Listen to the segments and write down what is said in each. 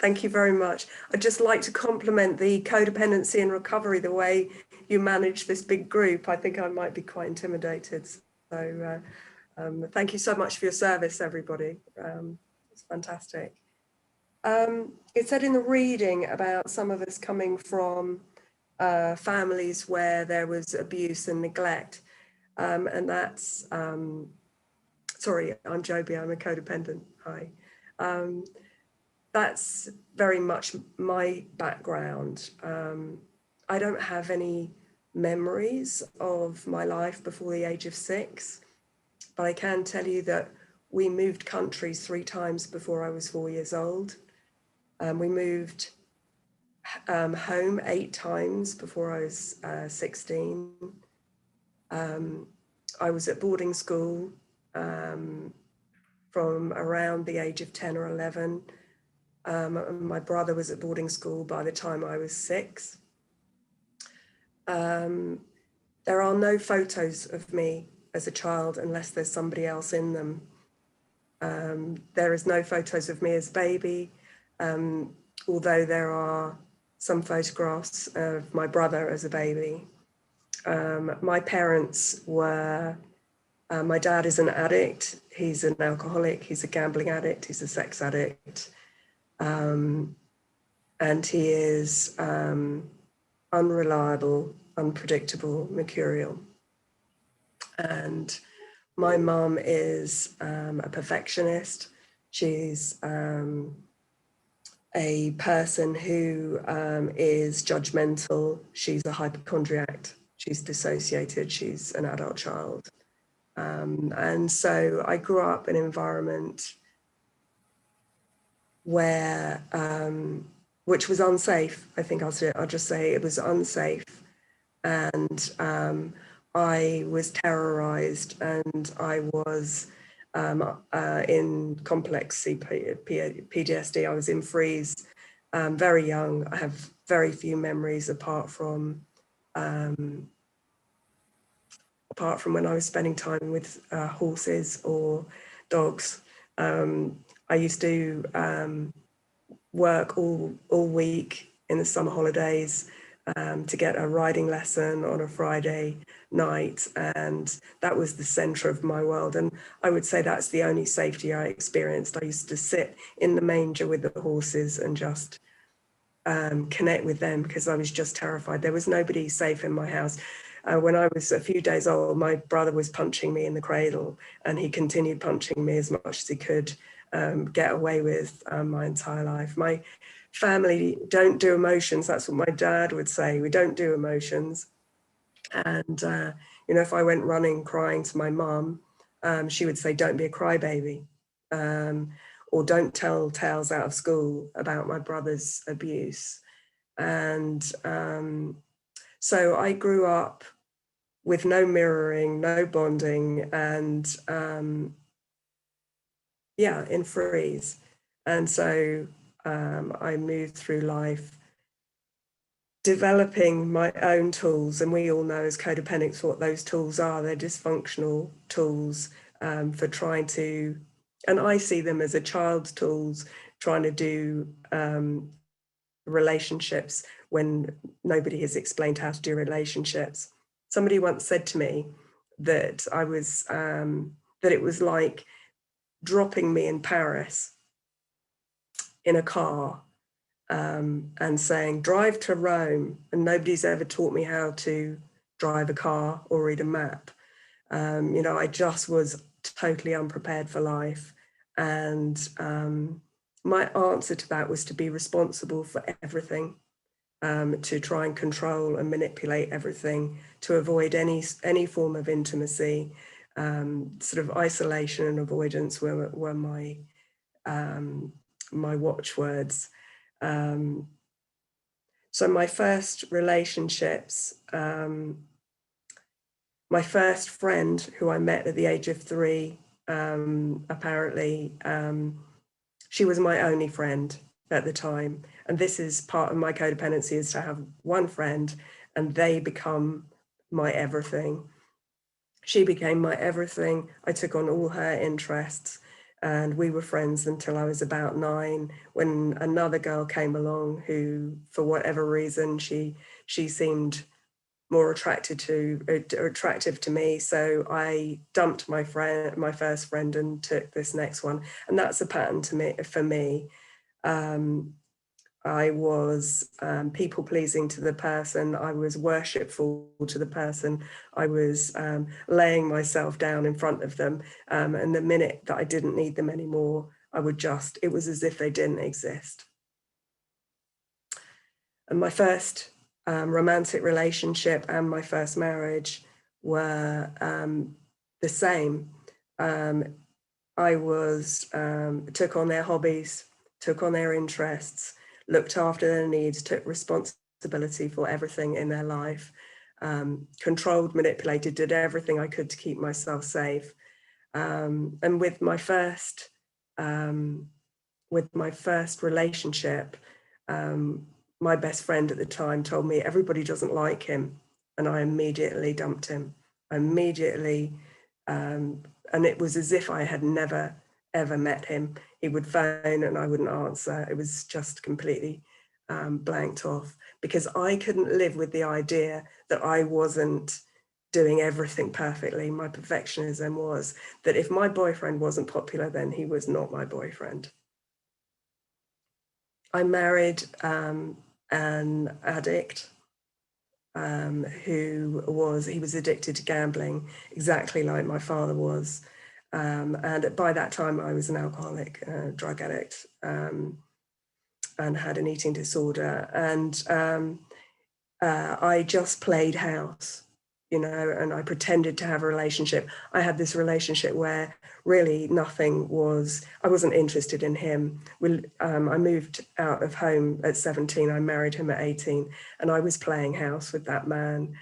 Thank you very much. I'd just like to compliment the codependency and recovery, the way you manage this big group. I think I might be quite intimidated. So thank you so much for your service, everybody. It's fantastic. It said in the reading about some of us coming from families where there was abuse and neglect. And that's, sorry, I'm Jobe, I'm a codependent, hi. That's very much my background. I don't have any memories of my life before the age of 6, but I can tell you that we moved countries 3 times before I was 4 years old. We moved home 8 times before I was 16. I was at boarding school from around the age of 10 or 11. My brother was at boarding school by the time I was 6. There are no photos of me as a child unless there's somebody else in them. There is no photos of me as a baby, although there are some photographs of my brother as a baby. My parents were, my dad is an addict, he's an alcoholic, he's a gambling addict, he's a sex addict. And he is unreliable, unpredictable, mercurial. And my mum is a perfectionist. She's a person who is judgmental. She's a hypochondriac. She's dissociated. She's an adult child. And so I grew up in an environment where, which was unsafe. I think I'll just say it was unsafe. And I was terrorized, and I was in complex PTSD. I was in freeze, very young. I have very few memories apart from when I was spending time with horses or dogs. I used to work all week in the summer holidays to get a riding lesson on a Friday night, and that was the center of my world. And I would say that's the only safety I experienced. I used to sit in the manger with the horses and just connect with them because I was just terrified. There was nobody safe in my house. When I was a few days old, my brother was punching me in the cradle, and he continued punching me as much as he could get away with my entire life. My family don't do emotions. That's what my dad would say. We don't do emotions. And, you know, if I went running crying to my mum, she would say, don't be a crybaby, or don't tell tales out of school about my brother's abuse. And so I grew up with no mirroring, no bonding, and yeah, in freeze. And so I moved through life developing my own tools, and we all know as codependents what those tools are. They're dysfunctional tools for trying to, and I see them as a child's tools, trying to do relationships when nobody has explained how to do relationships. Somebody once said to me that I was, that it was like dropping me in Paris in a car and saying, drive to Rome, and nobody's ever taught me how to drive a car or read a map. You know, I just was totally unprepared for life. And my answer to that was to be responsible for everything, to try and control and manipulate everything, to avoid any form of intimacy. Sort of isolation and avoidance were my my watchwords. So my first relationships, my first friend who I met at the age of 3, apparently, she was my only friend at the time. And this is part of my codependency, is to have one friend and they become my everything. She became my everything. I took on all her interests. And we were friends until I was about 9, when another girl came along who, for whatever reason, she seemed more attractive to me. So I dumped my first friend, and took this next one. And that's a pattern for me. I was people pleasing to the person. I was worshipful to the person. I was laying myself down in front of them. And the minute that I didn't need them anymore, it was as if they didn't exist. And my first romantic relationship and my first marriage were the same. I took on their hobbies, took on their interests, looked after their needs, took responsibility for everything in their life, controlled, manipulated, did everything I could to keep myself safe. And with my first relationship, my best friend at the time told me everybody doesn't like him, and I immediately dumped him. And it was as if I had never, ever met him. He would phone and I wouldn't answer. It was just completely blanked off, because I couldn't live with the idea that I wasn't doing everything perfectly. My perfectionism was that if my boyfriend wasn't popular, then he was not my boyfriend. I married an addict who was addicted to gambling, exactly like my father was. And by that time, I was an alcoholic, drug addict, and had an eating disorder. And I just played house, and I pretended to have a relationship. I had this relationship where really I wasn't interested in him. I moved out of home at 17, I married him at 18, and I was playing house with that man.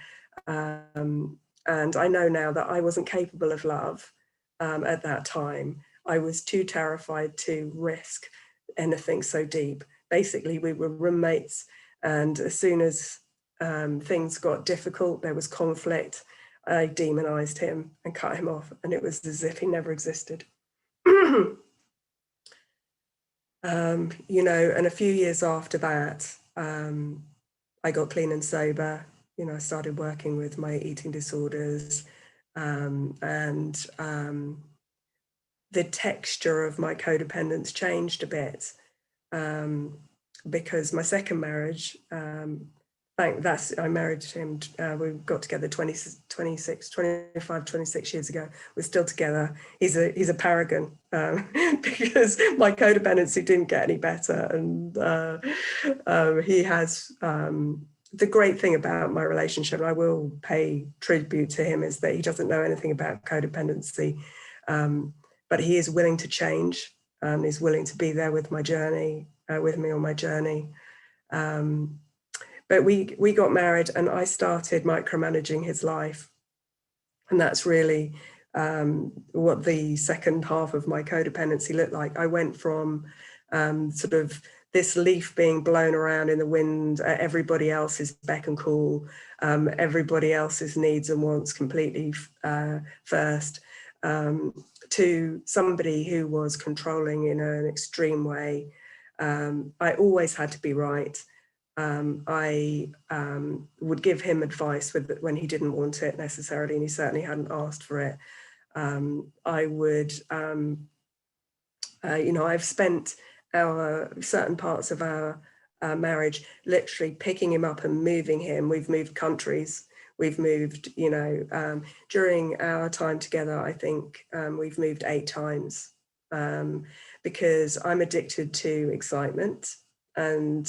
And I know now that I wasn't capable of love at that time. I was too terrified to risk anything so deep. Basically, we were roommates, and as soon as things got difficult, there was conflict, I demonized him and cut him off, and it was as if he never existed. And a few years after that, I got clean and sober. I started working with my eating disorders, and the texture of my codependence changed a bit, because my second marriage, I married him, we got together 26 years ago. We're still together. He's a paragon, because my codependency didn't get any better. And he has, the great thing about my relationship, and I will pay tribute to him, is that he doesn't know anything about codependency, but he is willing to change, and he's willing to be there with my journey, with me on my journey. But we got married, and I started micromanaging his life. And that's really what the second half of my codependency looked like. I went from sort of this leaf being blown around in the wind, everybody else's beck and call, everybody else's needs and wants completely first, to somebody who was controlling in an extreme way. I always had to be right. I would give him advice when he didn't want it necessarily, and he certainly hadn't asked for it. I would, I've spent certain parts of our marriage literally picking him up and moving him. We've moved countries. We've moved, during our time together, I think we've moved 8 times, because I'm addicted to excitement. And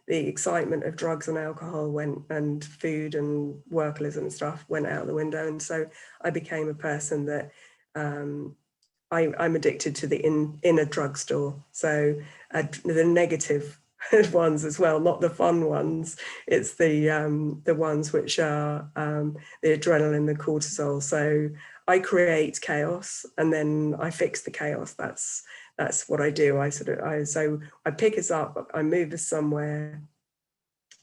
the excitement of drugs and alcohol and food and workaholism and stuff went out the window. And so I became a person that I'm addicted to the inner drugstore. So the negative ones as well, not the fun ones. It's the ones which are the adrenaline, the cortisol. So I create chaos and then I fix the chaos. That's what I do. So I pick us up, I move us somewhere.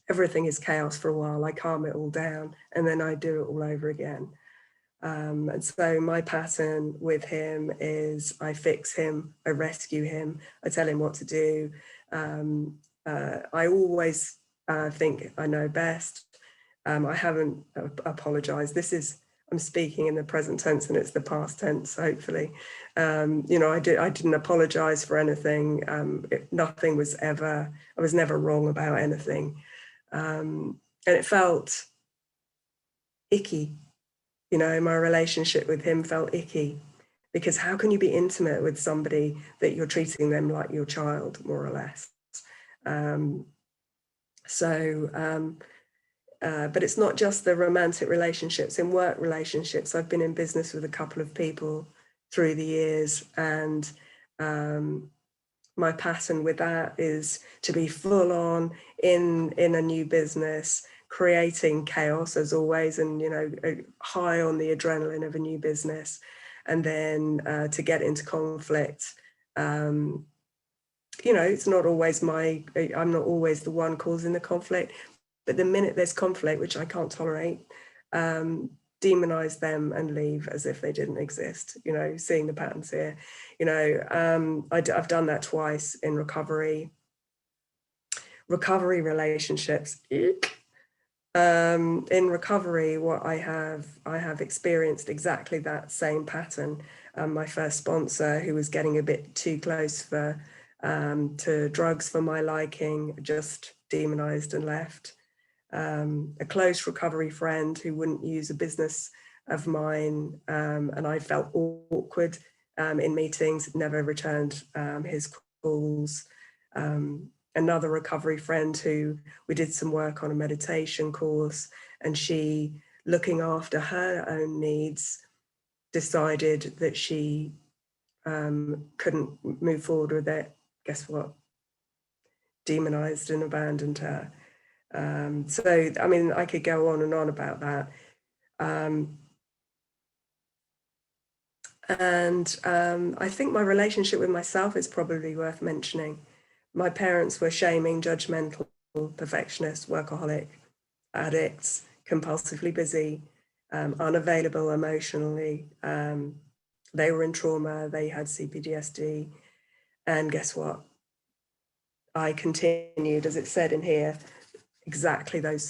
Everything is chaos for a while. I calm it all down, and then I do it all over again. And so my pattern with him is I fix him, I rescue him, I tell him what to do. I always think I know best. I haven't apologized. I'm speaking in the present tense and it's the past tense, hopefully. I didn't apologize for anything. Nothing was I was never wrong about anything. And it felt icky. My relationship with him felt icky, because how can you be intimate with somebody that you're treating them like your child, more or less? But it's not just the romantic relationships. In work relationships, I've been in business with a couple of people through the years, and my pattern with that is to be full on in a new business, creating chaos as always, and high on the adrenaline of a new business, and then to get into conflict. It's not always I'm not always the one causing the conflict, but the minute there's conflict, which I can't tolerate, demonize them and leave as if they didn't exist. Seeing the patterns here. I've done that twice in recovery relationships. In recovery, what I have experienced exactly that same pattern. My first sponsor, who was getting a bit too close to drugs for my liking, just demonized and left. A close recovery friend who wouldn't use a business of mine, and I felt awkward in meetings, never returned his calls. Another recovery friend who we did some work on a meditation course, and she, looking after her own needs, decided that she couldn't move forward with it. Guess what? Demonized and abandoned her. So, I mean, I could go on and on about that. I think my relationship with myself is probably worth mentioning. My parents were shaming, judgmental, perfectionist, workaholic, addicts, compulsively busy, unavailable emotionally. They were in trauma, they had CPTSD. And guess what? I continued, as it said in here, exactly those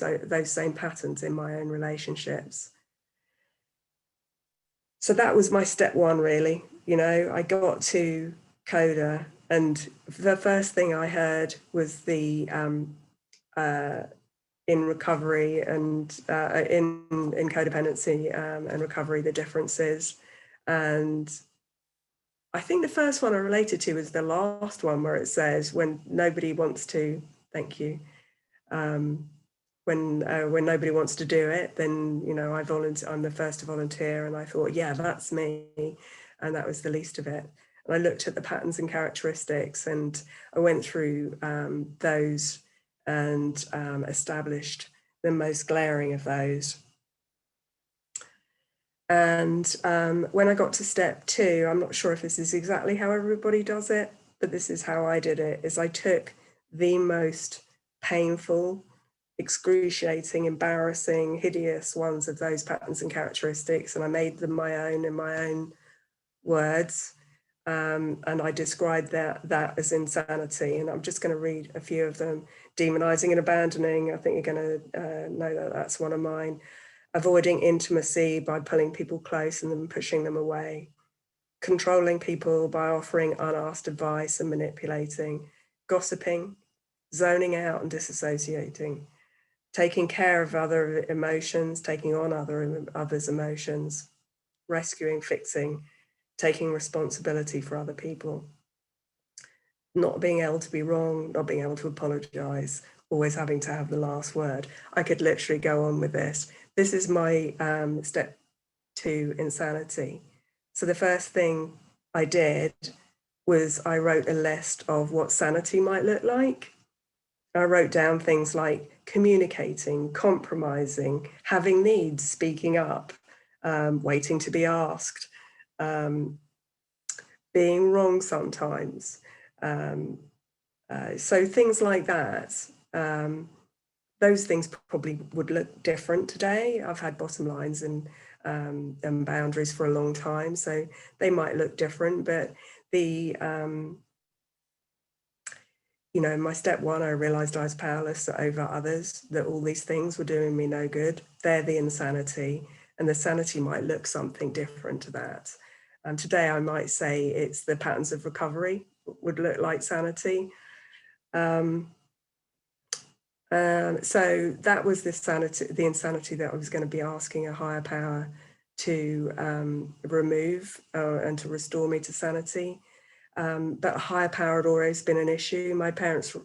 same patterns in my own relationships. So that was my step one, really. I got to CoDA, and the first thing I heard was the in recovery and in codependency and recovery, the differences. And I think the first one I related to was the last one, where it says, when nobody wants to, thank you. When nobody wants to do it, then I volunteer. I'm the first to volunteer, and I thought, yeah, that's me, and that was the least of it. And I looked at the patterns and characteristics, and I went through those and established the most glaring of those. And when I got to step two, I'm not sure if this is exactly how everybody does it, but this is how I did it, is I took the most painful, excruciating, embarrassing, hideous ones of those patterns and characteristics, and I made them my own in my own words. And I described that as insanity. And I'm just going to read a few of them. Demonizing and abandoning. I think you're going to know that that's one of mine. Avoiding intimacy by pulling people close and then pushing them away. Controlling people by offering unasked advice and manipulating. Gossiping. Zoning out and disassociating. Taking care of other emotions, taking on others' emotions. Rescuing, fixing, taking responsibility for other people. Not being able to be wrong, not being able to apologize, always having to have the last word. I could literally go on with this. This is my step two insanity. So the first thing I did was I wrote a list of what sanity might look like. I wrote down things like communicating, compromising, having needs, speaking up, waiting to be asked, being wrong sometimes. So things like that. Those things probably would look different today. I've had bottom lines and and boundaries for a long time. So they might look different, but the, you know, my step one, I realized I was powerless over others, that all these things were doing me no good. They're the insanity, and the sanity might look something different to that. And today I might say it's the patterns of recovery would look like sanity. So that was the sanity, the insanity that I was going to be asking a higher power to remove and to restore me to sanity. But a higher power had always been an issue. My parents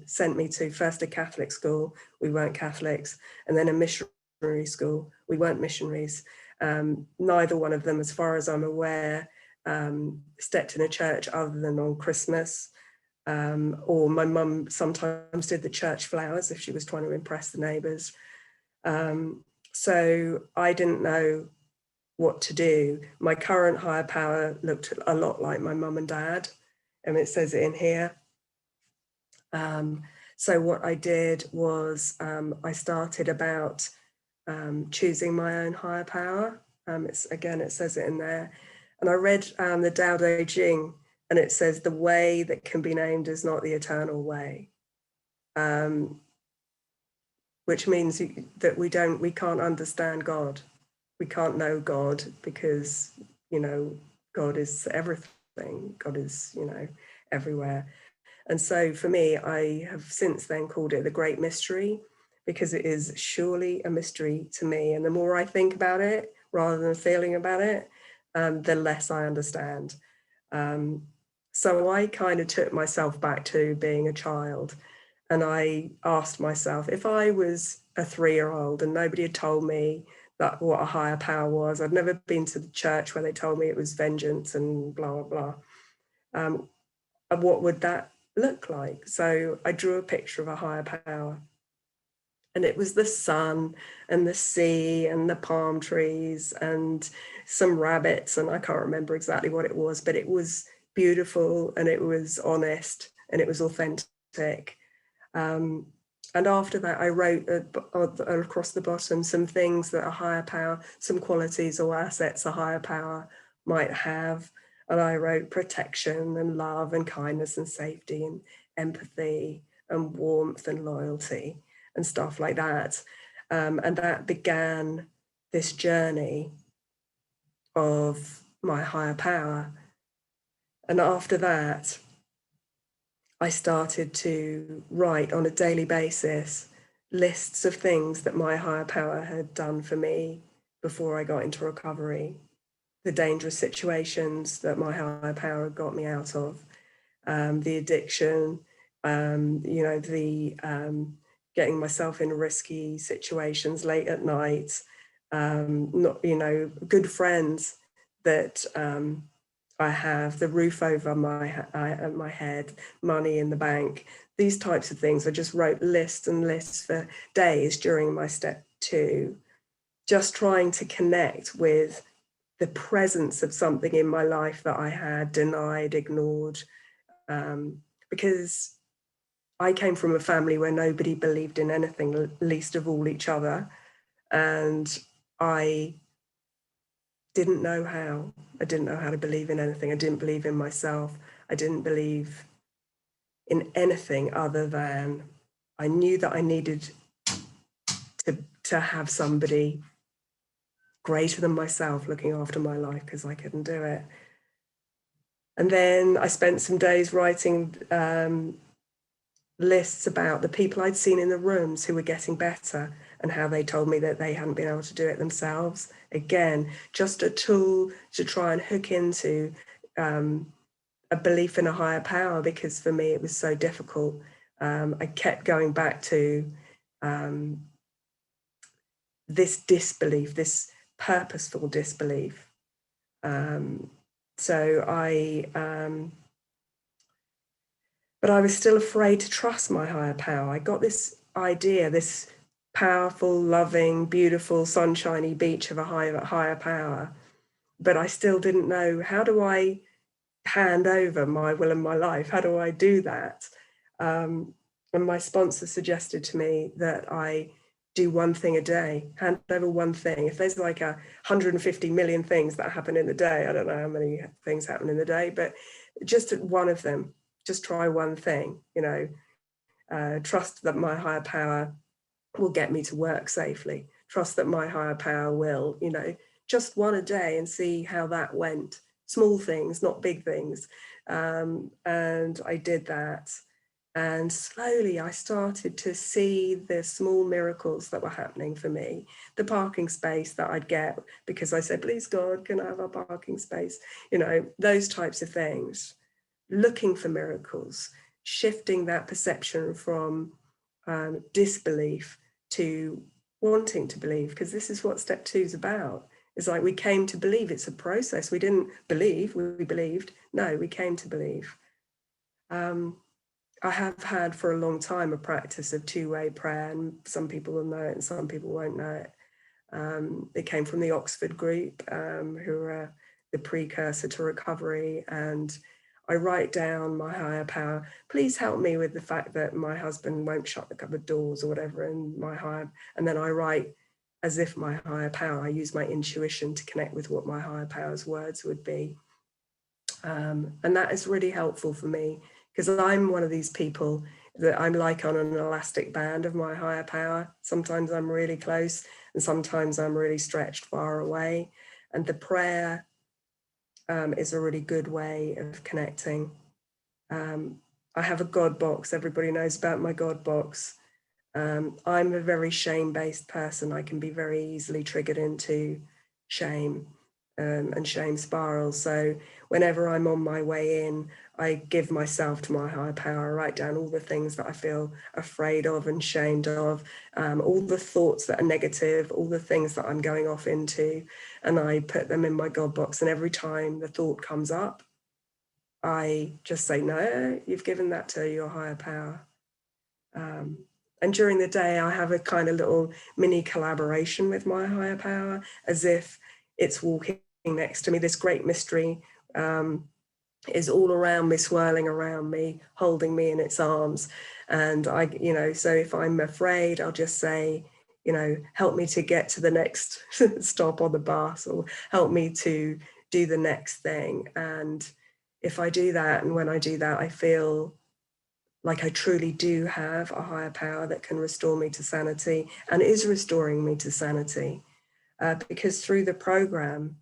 sent me to first a Catholic school, we weren't Catholics, and then a missionary school, we weren't missionaries. Neither one of them, as far as I'm aware, stepped in a church other than on Christmas. Or my mum sometimes did the church flowers if she was trying to impress the neighbours. So I didn't know what to do. My current higher power looked a lot like my mum and dad, and it says it in here. So what I did was I started about choosing my own higher power. Again, it says it in there. And I read the Tao Te Ching, and it says the way that can be named is not the eternal way, which means that we can't understand God. We can't know God because, you know, God is everything. God is, you know, everywhere. And so for me, I have since then called it the great mystery, because it is surely a mystery to me. And the more I think about it, rather than feeling about it, the less I understand. So I kind of took myself back to being a child, and I asked myself, if I was a 3-year-old and nobody had told me that what a higher power was, I'd never been to the church where they told me it was vengeance and blah, blah, blah. What would that look like? So I drew a picture of a higher power, and it was the sun and the sea and the palm trees and some rabbits, and I can't remember exactly what it was, but it was beautiful and it was honest and it was authentic. And after that, I wrote across the bottom some things that a higher power, some qualities or assets a higher power might have. And I wrote protection and love and kindness and safety and empathy and warmth and loyalty and stuff like that. And that began this journey of my higher power. And after that, I started to write on a daily basis lists of things that my higher power had done for me before I got into recovery, the dangerous situations that my higher power got me out of, the addiction, you know, the getting myself in risky situations late at night, not, you know, good friends that I have, the roof over my head, money in the bank, these types of things. I just wrote lists and lists for days during my step 2, just trying to connect with the presence of something in my life that I had denied, ignored, because I came from a family where nobody believed in anything, least of all each other. And I didn't know how. I didn't know how to believe in anything. I didn't believe in myself. I didn't believe in anything other than I knew that I needed to have somebody greater than myself looking after my life, because I couldn't do it. And then I spent some days writing lists about the people I'd seen in the rooms who were getting better and how they told me that they hadn't been able to do it themselves. Again, just a tool to try and hook into a belief in a higher power, because for me it was so difficult. I kept going back to this disbelief, this purposeful disbelief. But I was still afraid to trust my higher power. I got this idea, this powerful, loving, beautiful, sunshiny beach of a higher power, but I still didn't know, how do I hand over my will and my life? How do I do that? And my sponsor suggested to me that I do one thing a day, hand over one thing. If there's like 150 million things that happen in the day, I don't know how many things happen in the day, but just one of them, just try one thing, you know, trust that my higher power will get me to work safely. Trust that my higher power will, you know, just one a day and see how that went. Small things, not big things. And I did that. And slowly I started to see the small miracles that were happening for me. The parking space that I'd get because I said, please God, can I have a parking space? You know, those types of things. Looking for miracles, shifting that perception from disbelief to wanting to believe, because this is what step 2 is about. It's like we came to believe. It's a process. We didn't believe, we believed. No, we came to believe. I have had for a long time a practice of two-way prayer, and some people will know it and some people won't know it. It came from the Oxford group, who are the precursor to recovery, and I write down my higher power. Please help me with the fact that my husband won't shut the cupboard doors or whatever, and then I write as if my higher power, I use my intuition to connect with what my higher power's words would be. And that is really helpful for me, because I'm one of these people that I'm like on an elastic band of my higher power. Sometimes I'm really close and sometimes I'm really stretched far away. And the prayer is a really good way of connecting. I have a God box. Everybody knows about my God box. I'm a very shame-based person. I can be very easily triggered into shame and shame spirals. So whenever I'm on my way in, I give myself to my higher power. I write down all the things that I feel afraid of and shamed of, all the thoughts that are negative, all the things that I'm going off into, and I put them in my God box. And every time the thought comes up, I just say, no, you've given that to your higher power. And during the day, I have a kind of little mini collaboration with my higher power, as if it's walking next to me. This great mystery is all around me, swirling around me, holding me in its arms. And I, you know, so if I'm afraid, I'll just say, you know, help me to get to the next stop on the bus, or help me to do the next thing. And if I do that, and when I do that, I feel like I truly do have a higher power that can restore me to sanity, and is restoring me to sanity. Because through the program,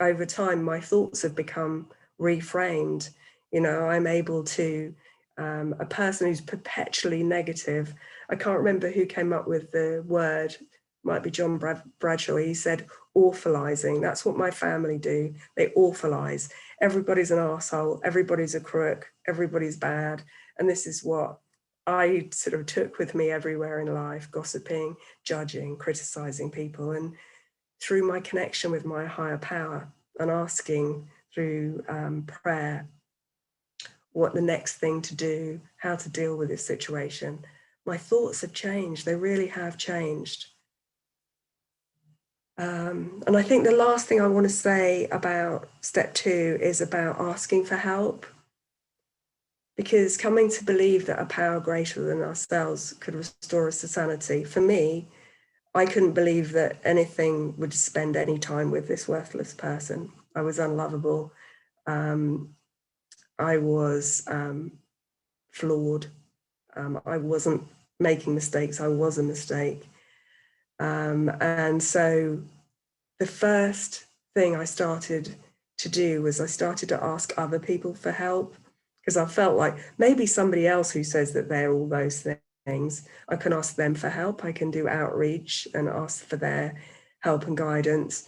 over time, my thoughts have become reframed. You know, I'm able to, a person who's perpetually negative, I can't remember who came up with the word, might be John Bradshaw, he said awfulizing. That's what my family do. They awfulize. Everybody's an arsehole, everybody's a crook, everybody's bad. And this is what I sort of took with me everywhere in life, gossiping, judging, criticizing people. And through my connection with my higher power and asking through prayer what the next thing to do, how to deal with this situation, my thoughts have changed. They really have changed. And I think the last thing I want to say about step 2 is about asking for help. Because coming to believe that a power greater than ourselves could restore us to sanity, for me, I couldn't believe that anything would spend any time with this worthless person. I was unlovable. I was flawed. I wasn't making mistakes. I was a mistake. And so the first thing I started to do was I started to ask other people for help, because I felt like maybe somebody else who says that they're all those things, I can ask them for help. I can do outreach and ask for their help and guidance.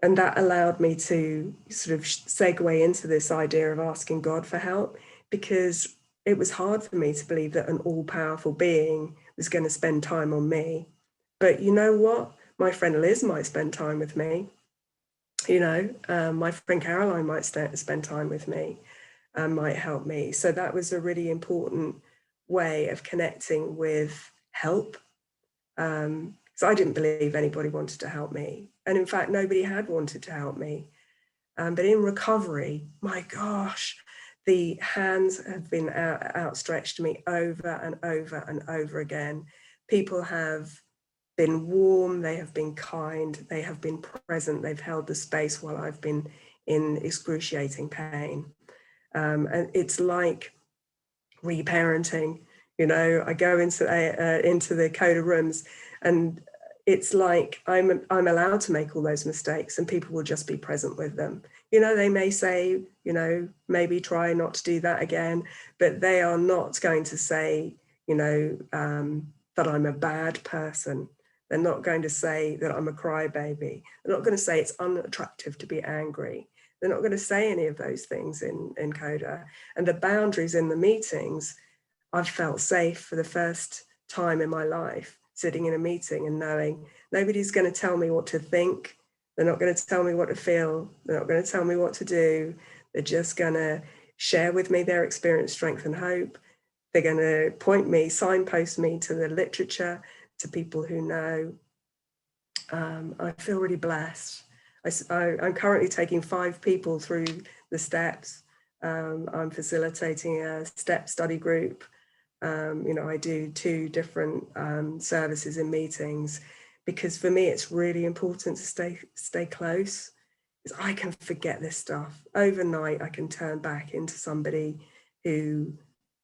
And that allowed me to sort of segue into this idea of asking God for help, because it was hard for me to believe that an all-powerful being was going to spend time on me. But you know what? My friend Liz might spend time with me. You know, my friend Caroline might spend time with me and might help me. So that was a really important way of connecting with help. So I didn't believe anybody wanted to help me. And in fact, nobody had wanted to help me. But in recovery, my gosh, the hands have been outstretched to me over and over and over again. People have been warm, they have been kind, they have been present, they've held the space while I've been in excruciating pain. And it's like reparenting. You know, I go into the CoDA rooms, and it's like I'm allowed to make all those mistakes, and people will just be present with them. You know, they may say, you know, maybe try not to do that again, but they are not going to say, you know, that I'm a bad person. They're not going to say that I'm a crybaby. They're not going to say it's unattractive to be angry. They're not going to say any of those things in CoDA. And the boundaries in the meetings, I've felt safe for the first time in my life, sitting in a meeting and knowing nobody's going to tell me what to think. They're not going to tell me what to feel. They're not going to tell me what to do. They're just going to share with me their experience, strength, and hope. They're going to point me, signpost me to the literature, to people who know. I feel really blessed. I'm currently taking 5 people through the steps. I'm facilitating a step study group. You know, I do 2 different services in meetings, because for me it's really important to stay close. Because I can forget this stuff overnight. I can turn back into somebody who,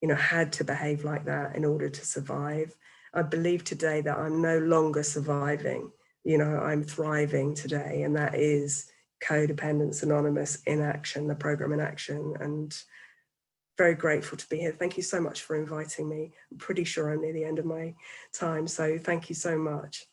you know, had to behave like that in order to survive. I believe today that I'm no longer surviving. You know, I'm thriving today, and that is Codependence Anonymous in action, the program in action. And very grateful to be here. Thank you so much for inviting me. I'm pretty sure I'm near the end of my time, so thank you so much.